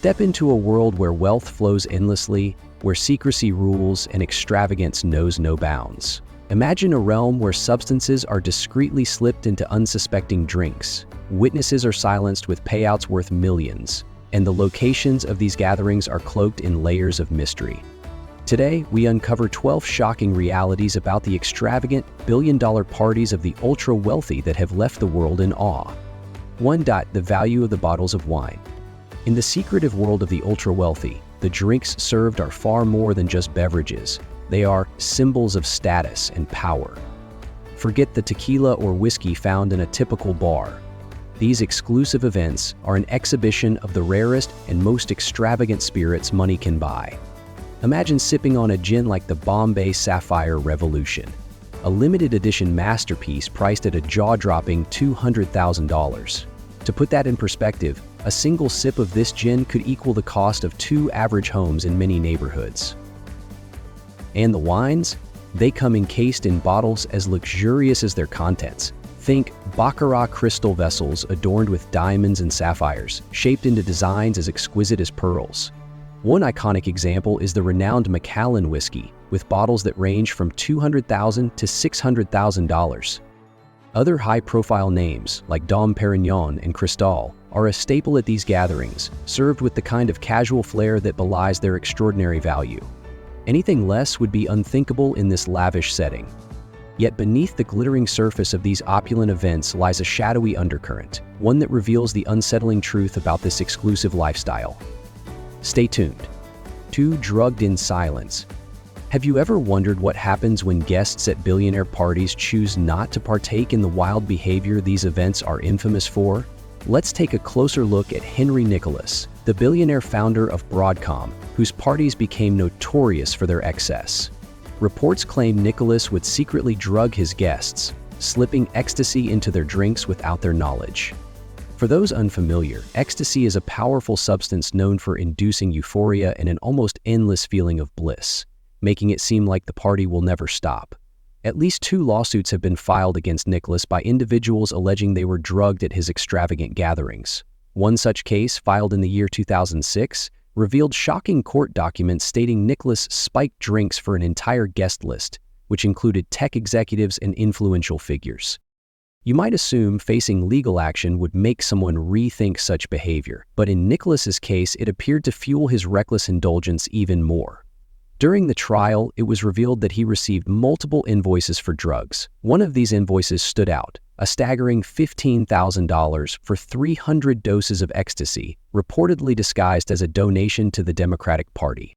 Step into a world where wealth flows endlessly, where secrecy rules and extravagance knows no bounds. Imagine a realm where substances are discreetly slipped into unsuspecting drinks, witnesses are silenced with payouts worth millions, and the locations of these gatherings are cloaked in layers of mystery. Today, we uncover 12 shocking realities about the extravagant, billion-dollar parties of the ultra-wealthy that have left the world in awe. 1. The value of the bottles of wine. In the secretive world of the ultra-wealthy, the drinks served are far more than just beverages. They are symbols of status and power. Forget the tequila or whiskey found in a typical bar. These exclusive events are an exhibition of the rarest and most extravagant spirits money can buy. Imagine sipping on a gin like the Bombay Sapphire Revolution, a limited edition masterpiece priced at a jaw-dropping $200,000. To put that in perspective, a single sip of this gin could equal the cost of 2 average homes in many neighborhoods. And the wines? They come encased in bottles as luxurious as their contents. Think Baccarat crystal vessels adorned with diamonds and sapphires, shaped into designs as exquisite as pearls. One iconic example is the renowned Macallan whiskey, with bottles that range from $200,000 to $600,000. Other high-profile names, like Dom Perignon and Cristal, are a staple at these gatherings, served with the kind of casual flair that belies their extraordinary value. Anything less would be unthinkable in this lavish setting. Yet beneath the glittering surface of these opulent events lies a shadowy undercurrent, one that reveals the unsettling truth about this exclusive lifestyle. Stay tuned. 2. Drugged in silence. Have you ever wondered what happens when guests at billionaire parties choose not to partake in the wild behavior these events are infamous for? Let's take a closer look at Henry Nicholas, the billionaire founder of Broadcom, whose parties became notorious for their excess. Reports claim Nicholas would secretly drug his guests, slipping ecstasy into their drinks without their knowledge. For those unfamiliar, ecstasy is a powerful substance known for inducing euphoria and an almost endless feeling of bliss, making it seem like the party will never stop. At least 2 lawsuits have been filed against Nicholas by individuals alleging they were drugged at his extravagant gatherings. One such case, filed in the year 2006, revealed shocking court documents stating Nicholas spiked drinks for an entire guest list, which included tech executives and influential figures. You might assume facing legal action would make someone rethink such behavior, but in Nicholas's case, it appeared to fuel his reckless indulgence even more. During the trial, it was revealed that he received multiple invoices for drugs. One of these invoices stood out, a staggering $15,000 for 300 doses of ecstasy, reportedly disguised as a donation to the Democratic Party.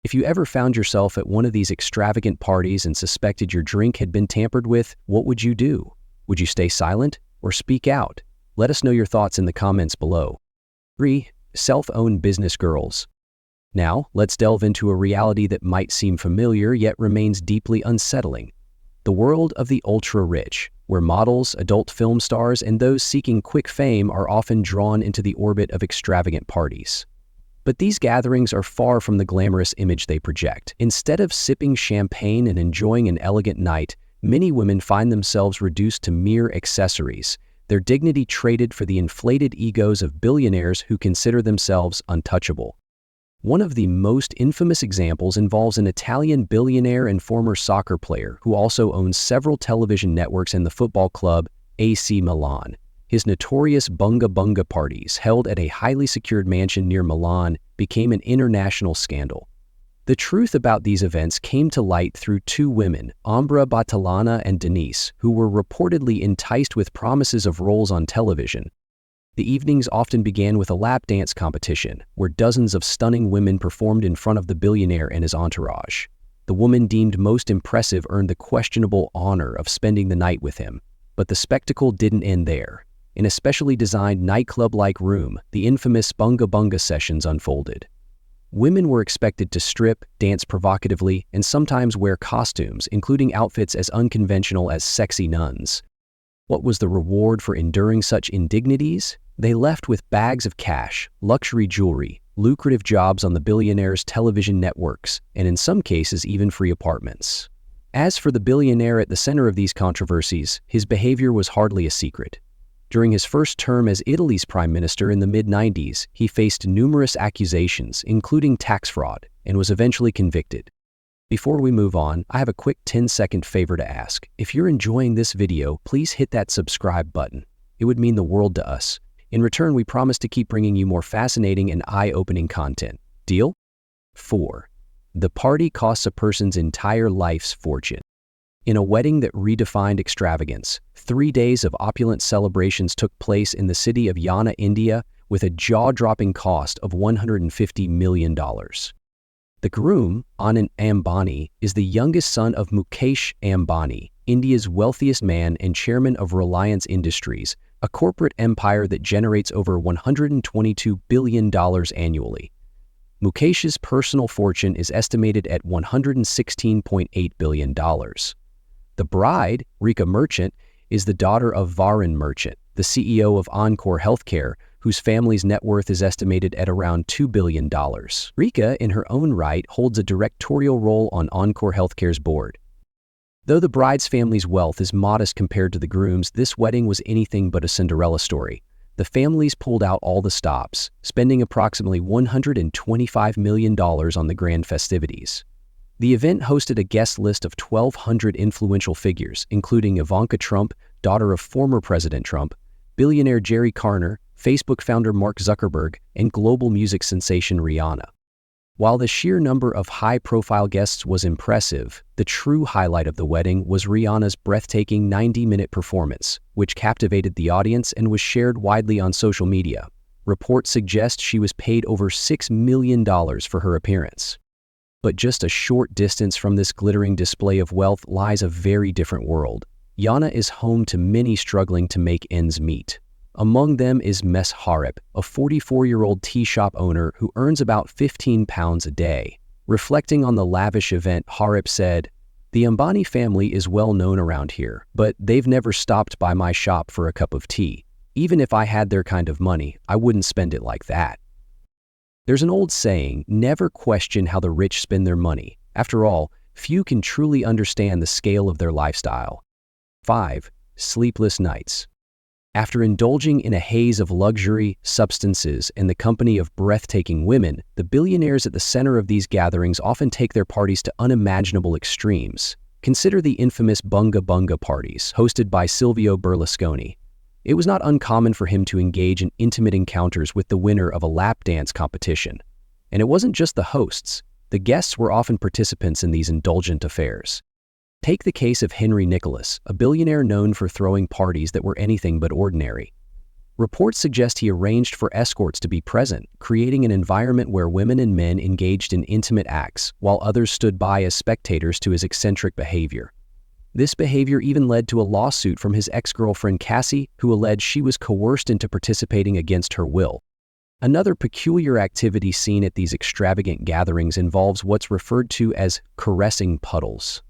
If you ever found yourself at one of these extravagant parties and suspected your drink had been tampered with, what would you do? Would you stay silent or speak out? Let us know your thoughts in the comments below. 3. Self-owned business girls. Now, let's delve into a reality that might seem familiar yet remains deeply unsettling. The world of the ultra-rich, where models, adult film stars, and those seeking quick fame are often drawn into the orbit of extravagant parties. But these gatherings are far from the glamorous image they project. Instead of sipping champagne and enjoying an elegant night, many women find themselves reduced to mere accessories, their dignity traded for the inflated egos of billionaires who consider themselves untouchable. One of the most infamous examples involves an Italian billionaire and former soccer player who also owns several television networks and the football club AC Milan. His notorious Bunga Bunga parties, held at a highly secured mansion near Milan, became an international scandal. The truth about these events came to light through 2 women, Ambra Battilana and Denise, who were reportedly enticed with promises of roles on television. The evenings often began with a lap dance competition, where dozens of stunning women performed in front of the billionaire and his entourage. The woman deemed most impressive earned the questionable honor of spending the night with him. But the spectacle didn't end there. In a specially designed nightclub-like room, the infamous Bunga Bunga sessions unfolded. Women were expected to strip, dance provocatively, and sometimes wear costumes, including outfits as unconventional as sexy nuns. What was the reward for enduring such indignities? They left with bags of cash, luxury jewelry, lucrative jobs on the billionaire's television networks, and in some cases even free apartments. As for the billionaire at the center of these controversies, his behavior was hardly a secret. During his first term as Italy's prime minister in the mid-90s, he faced numerous accusations, including tax fraud, and was eventually convicted. Before we move on, I have a quick 10-second favor to ask. If you're enjoying this video, please hit that subscribe button. It would mean the world to us. In return, we promise to keep bringing you more fascinating and eye-opening content. Deal? 4. The party costs a person's entire life's fortune. In a wedding that redefined extravagance, 3 days of opulent celebrations took place in the city of Yana, India, with a jaw-dropping cost of $150 million. The groom, Anand Ambani, is the youngest son of Mukesh Ambani, India's wealthiest man and chairman of Reliance Industries, a corporate empire that generates over $122 billion annually. Mukesh's personal fortune is estimated at $116.8 billion. The bride, Rika Merchant, is the daughter of Varun Merchant, the CEO of Encore Healthcare, whose family's net worth is estimated at around $2 billion. Rika, in her own right, holds a directorial role on Encore Healthcare's board. Though the bride's family's wealth is modest compared to the groom's, this wedding was anything but a Cinderella story. The families pulled out all the stops, spending approximately $125 million on the grand festivities. The event hosted a guest list of 1,200 influential figures, including Ivanka Trump, daughter of former President Trump, billionaire Jerry Carner, Facebook founder Mark Zuckerberg, and global music sensation Rihanna. While the sheer number of high-profile guests was impressive, the true highlight of the wedding was Rihanna's breathtaking 90-minute performance, which captivated the audience and was shared widely on social media. Reports suggest she was paid over $6 million for her appearance. But just a short distance from this glittering display of wealth lies a very different world. Yana is home to many struggling to make ends meet. Among them is Mes Harip, a 44-year-old tea shop owner who earns about £15 a day. Reflecting on the lavish event, Harip said, "The Ambani family is well known around here, but they've never stopped by my shop for a cup of tea. Even if I had their kind of money, I wouldn't spend it like that." There's an old saying, never question how the rich spend their money. After all, few can truly understand the scale of their lifestyle. 5. Sleepless nights. After indulging in a haze of luxury, substances, and the company of breathtaking women, the billionaires at the center of these gatherings often take their parties to unimaginable extremes. Consider the infamous Bunga Bunga parties, hosted by Silvio Berlusconi. It was not uncommon for him to engage in intimate encounters with the winner of a lap dance competition. And it wasn't just the hosts. The guests were often participants in these indulgent affairs. Take the case of Henry Nicholas, a billionaire known for throwing parties that were anything but ordinary. Reports suggest he arranged for escorts to be present, creating an environment where women and men engaged in intimate acts, while others stood by as spectators to his eccentric behavior. This behavior even led to a lawsuit from his ex-girlfriend Cassie, who alleged she was coerced into participating against her will. Another peculiar activity seen at these extravagant gatherings involves what's referred to as caressing puddles.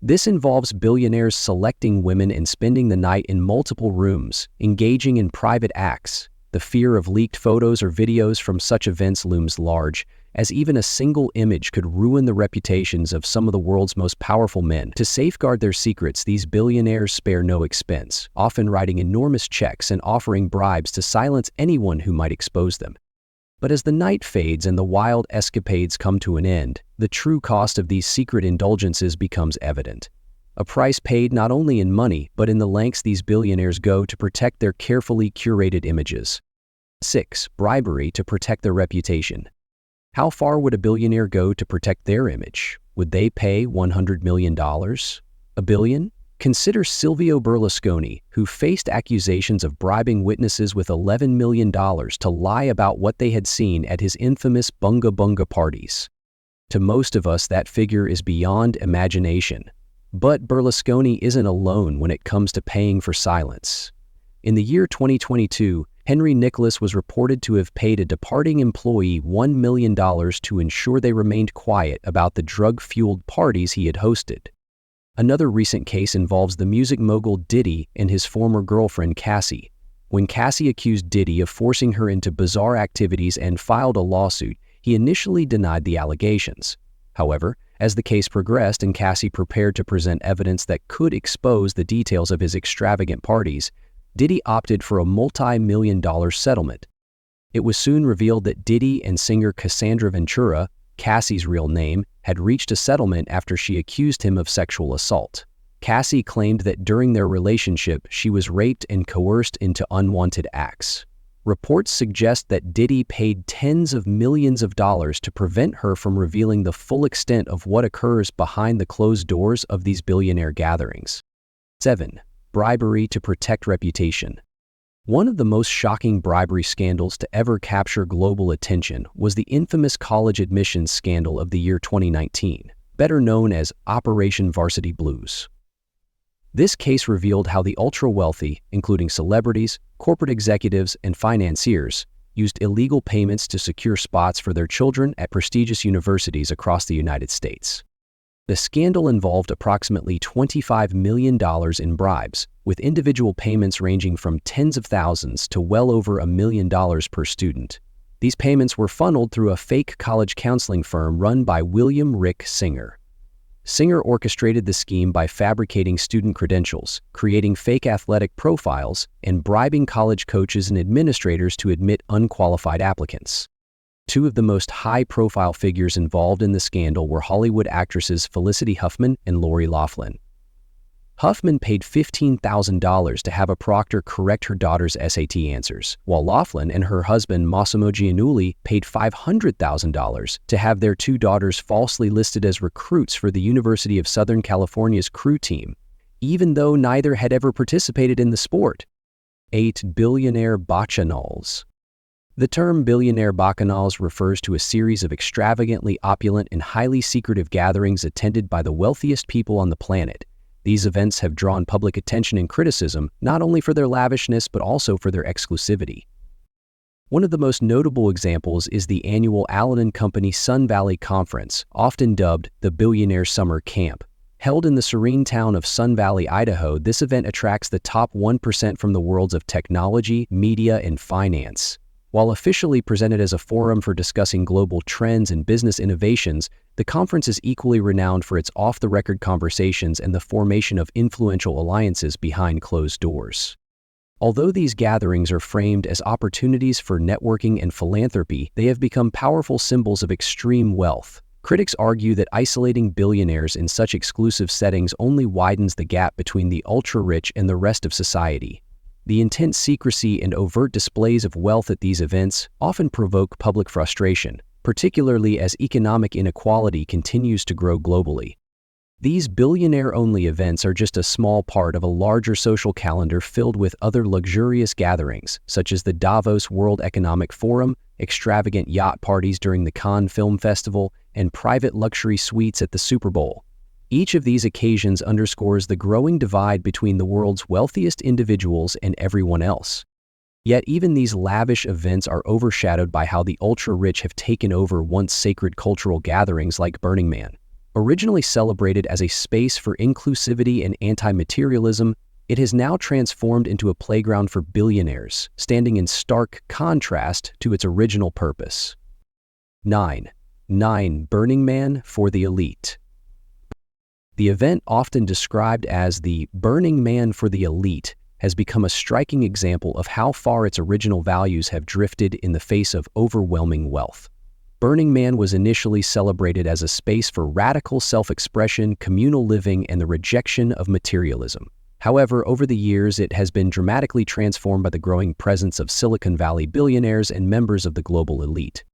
This involves billionaires selecting women and spending the night in multiple rooms, engaging in private acts. The fear of leaked photos or videos from such events looms large, as even a single image could ruin the reputations of some of the world's most powerful men. To safeguard their secrets, these billionaires spare no expense, often writing enormous checks and offering bribes to silence anyone who might expose them. But as the night fades and the wild escapades come to an end, the true cost of these secret indulgences becomes evident. A price paid not only in money, but in the lengths these billionaires go to protect their carefully curated images. 6. Bribery to protect their reputation. How far would a billionaire go to protect their image? Would they pay $100 million? $1 billion? Consider Silvio Berlusconi, who faced accusations of bribing witnesses with $11 million to lie about what they had seen at his infamous Bunga Bunga parties. To most of us, that figure is beyond imagination. But Berlusconi isn't alone when it comes to paying for silence. In the year 2022, Henry Nicholas was reported to have paid a departing employee $1 million to ensure they remained quiet about the drug-fueled parties he had hosted. Another recent case involves the music mogul Diddy and his former girlfriend Cassie. When Cassie accused Diddy of forcing her into bizarre activities and filed a lawsuit, he initially denied the allegations. However, as the case progressed and Cassie prepared to present evidence that could expose the details of his extravagant parties, Diddy opted for a multi-million-dollar settlement. It was soon revealed that Diddy and singer Cassandra Ventura, Cassie's real name, had reached a settlement after she accused him of sexual assault. Cassie claimed that during their relationship, she was raped and coerced into unwanted acts. Reports suggest that Diddy paid tens of millions of dollars to prevent her from revealing the full extent of what occurs behind the closed doors of these billionaire gatherings. 7. Bribery to protect reputation. One of the most shocking bribery scandals to ever capture global attention was the infamous college admissions scandal of the year 2019, better known as Operation Varsity Blues. This case revealed how the ultra-wealthy, including celebrities, corporate executives, and financiers, used illegal payments to secure spots for their children at prestigious universities across the United States. The scandal involved approximately $25 million in bribes, with individual payments ranging from tens of thousands to well over $1 million per student. These payments were funneled through a fake college counseling firm run by William Rick Singer. Singer orchestrated the scheme by fabricating student credentials, creating fake athletic profiles, and bribing college coaches and administrators to admit unqualified applicants. Two of the most high-profile figures involved in the scandal were Hollywood actresses Felicity Huffman and Lori Loughlin. Huffman paid $15,000 to have a proctor correct her daughter's SAT answers, while Loughlin and her husband Massimo Giannulli paid $500,000 to have their two daughters falsely listed as recruits for the University of Southern California's crew team, even though neither had ever participated in the sport. 8. Billionaire Bacchanals. The term Billionaire Bacchanals refers to a series of extravagantly opulent and highly secretive gatherings attended by the wealthiest people on the planet. These events have drawn public attention and criticism, not only for their lavishness but also for their exclusivity. One of the most notable examples is the annual Allen & Company Sun Valley Conference, often dubbed the Billionaire Summer Camp. Held in the serene town of Sun Valley, Idaho, this event attracts the top 1% from the worlds of technology, media, and finance. While officially presented as a forum for discussing global trends and business innovations, the conference is equally renowned for its off-the-record conversations and the formation of influential alliances behind closed doors. Although these gatherings are framed as opportunities for networking and philanthropy, they have become powerful symbols of extreme wealth. Critics argue that isolating billionaires in such exclusive settings only widens the gap between the ultra-rich and the rest of society. The intense secrecy and overt displays of wealth at these events often provoke public frustration, particularly as economic inequality continues to grow globally. These billionaire-only events are just a small part of a larger social calendar filled with other luxurious gatherings, such as the Davos World Economic Forum, extravagant yacht parties during the Cannes Film Festival, and private luxury suites at the Super Bowl. Each of these occasions underscores the growing divide between the world's wealthiest individuals and everyone else. Yet even these lavish events are overshadowed by how the ultra-rich have taken over once sacred cultural gatherings like Burning Man. Originally celebrated as a space for inclusivity and anti-materialism, it has now transformed into a playground for billionaires, standing in stark contrast to its original purpose. 9. Burning Man for the elite. The event, often described as the Burning Man for the elite, has become a striking example of how far its original values have drifted in the face of overwhelming wealth. Burning Man was initially celebrated as a space for radical self-expression, communal living, and the rejection of materialism. However, over the years, it has been dramatically transformed by the growing presence of Silicon Valley billionaires and members of the global elite.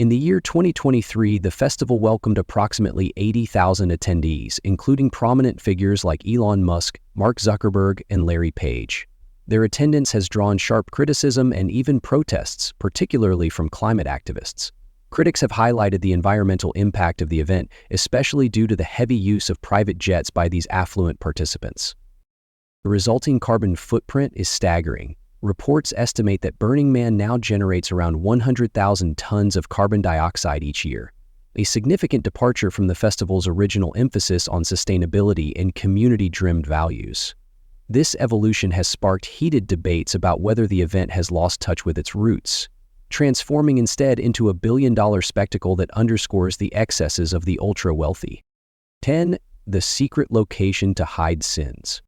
In the year 2023, the festival welcomed approximately 80,000 attendees, including prominent figures like Elon Musk, Mark Zuckerberg, and Larry Page. Their attendance has drawn sharp criticism and even protests, particularly from climate activists. Critics have highlighted the environmental impact of the event, especially due to the heavy use of private jets by these affluent participants. The resulting carbon footprint is staggering. Reports estimate that Burning Man now generates around 100,000 tons of carbon dioxide each year, a significant departure from the festival's original emphasis on sustainability and community-driven values. This evolution has sparked heated debates about whether the event has lost touch with its roots, transforming instead into a billion-dollar spectacle that underscores the excesses of the ultra-wealthy. 10. The secret location to hide sins.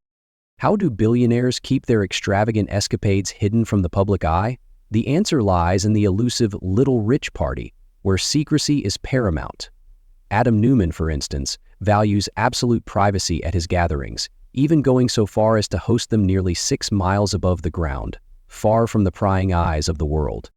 How do billionaires keep their extravagant escapades hidden from the public eye? The answer lies in the elusive Little Rich Party, where secrecy is paramount. Adam Newman, for instance, values absolute privacy at his gatherings, even going so far as to host them nearly 6 miles above the ground, far from the prying eyes of the world.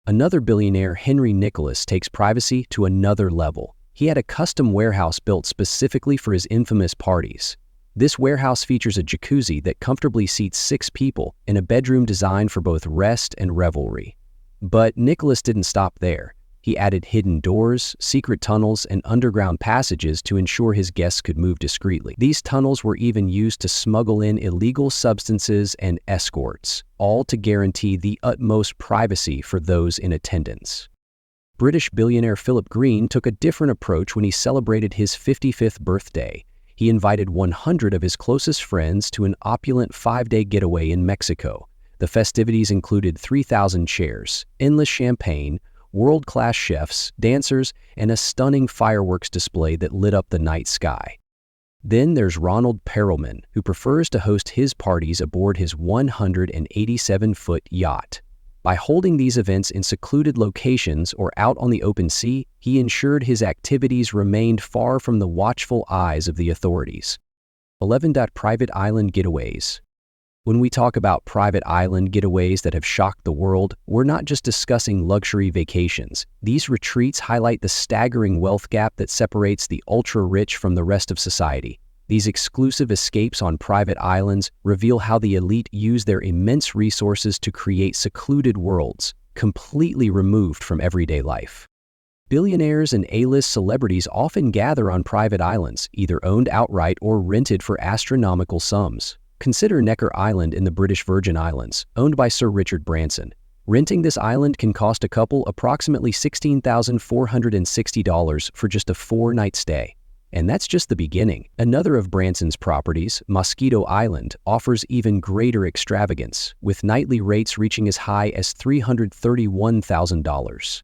Another billionaire, Henry Nicholas, takes privacy to another level. He had a custom warehouse built specifically for his infamous parties. This warehouse features a jacuzzi that comfortably seats 6 people and a bedroom designed for both rest and revelry. But Nicholas didn't stop there. He added hidden doors, secret tunnels, and underground passages to ensure his guests could move discreetly. These tunnels were even used to smuggle in illegal substances and escorts, all to guarantee the utmost privacy for those in attendance. British billionaire Philip Green took a different approach when he celebrated his 55th birthday. He invited 100 of his closest friends to an opulent 5-day getaway in Mexico. The festivities included 3,000 chairs, endless champagne, world-class chefs, dancers, and a stunning fireworks display that lit up the night sky. Then there's Ronald Perelman, who prefers to host his parties aboard his 187-foot yacht. By holding these events in secluded locations or out on the open sea, he ensured his activities remained far from the watchful eyes of the authorities. 11. Private island getaways. When we talk about private island getaways that have shocked the world, we're not just discussing luxury vacations. These retreats highlight the staggering wealth gap that separates the ultra-rich from the rest of society. These exclusive escapes on private islands reveal how the elite use their immense resources to create secluded worlds, completely removed from everyday life. Billionaires and A-list celebrities often gather on private islands, either owned outright or rented for astronomical sums. Consider Necker Island in the British Virgin Islands, owned by Sir Richard Branson. Renting this island can cost a couple approximately $16,460 for just a 4-night stay. And that's just the beginning. Another of Branson's properties, Mosquito Island, offers even greater extravagance, with nightly rates reaching as high as $331,000.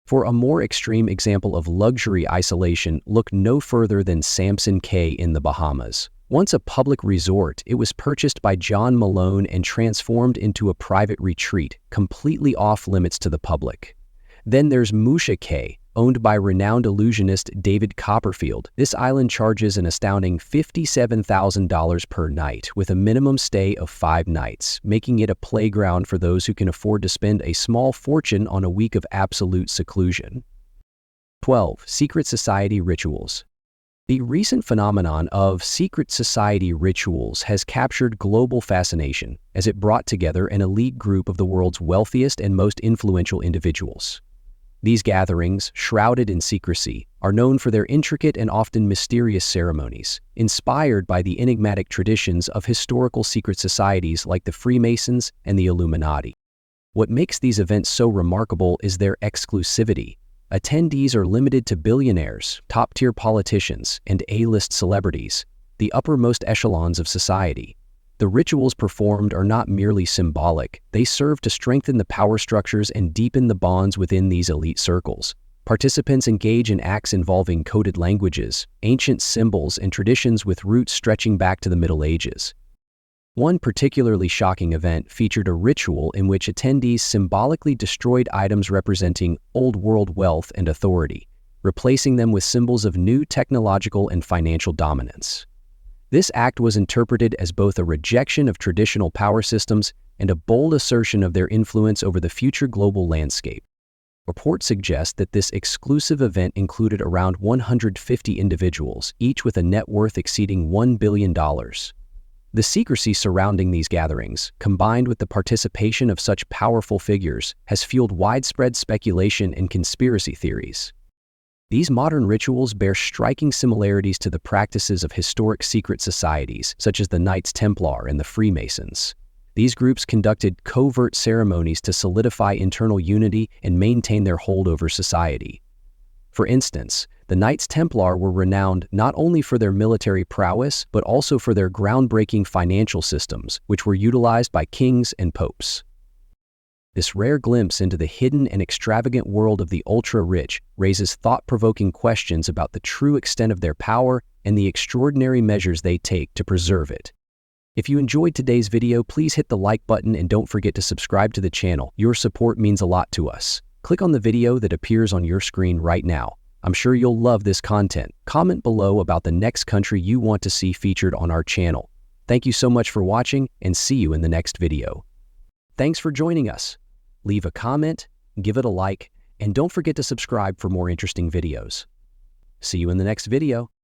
For a more extreme example of luxury isolation, look no further than Samson Cay in the Bahamas. Once a public resort, it was purchased by John Malone and transformed into a private retreat, completely off limits to the public. Then there's Musha Cay, owned by renowned illusionist David Copperfield. This island charges an astounding $57,000 per night, with a minimum stay of 5 nights, making it a playground for those who can afford to spend a small fortune on a week of absolute seclusion. 12. Secret society rituals. The recent phenomenon of secret society rituals has captured global fascination as it brought together an elite group of the world's wealthiest and most influential individuals. These gatherings, shrouded in secrecy, are known for their intricate and often mysterious ceremonies, inspired by the enigmatic traditions of historical secret societies like the Freemasons and the Illuminati. What makes these events so remarkable is their exclusivity. Attendees are limited to billionaires, top-tier politicians, and A-list celebrities, the uppermost echelons of society. The rituals performed are not merely symbolic, they serve to strengthen the power structures and deepen the bonds within these elite circles. Participants engage in acts involving coded languages, ancient symbols, and traditions with roots stretching back to the Middle Ages. One particularly shocking event featured a ritual in which attendees symbolically destroyed items representing old world wealth and authority, replacing them with symbols of new technological and financial dominance. This act was interpreted as both a rejection of traditional power systems and a bold assertion of their influence over the future global landscape. Reports suggest that this exclusive event included around 150 individuals, each with a net worth exceeding $1 billion. The secrecy surrounding these gatherings, combined with the participation of such powerful figures, has fueled widespread speculation and conspiracy theories. These modern rituals bear striking similarities to the practices of historic secret societies, such as the Knights Templar and the Freemasons. These groups conducted covert ceremonies to solidify internal unity and maintain their hold over society. For instance, the Knights Templar were renowned not only for their military prowess, but also for their groundbreaking financial systems, which were utilized by kings and popes. This rare glimpse into the hidden and extravagant world of the ultra-rich raises thought-provoking questions about the true extent of their power and the extraordinary measures they take to preserve it. If you enjoyed today's video, please hit the like button and don't forget to subscribe to the channel. Your support means a lot to us. Click on the video that appears on your screen right now. I'm sure you'll love this content. Comment below about the next country you want to see featured on our channel. Thank you so much for watching, and see you in the next video. Thanks for joining us. Leave a comment, give it a like, and don't forget to subscribe for more interesting videos. See you in the next video.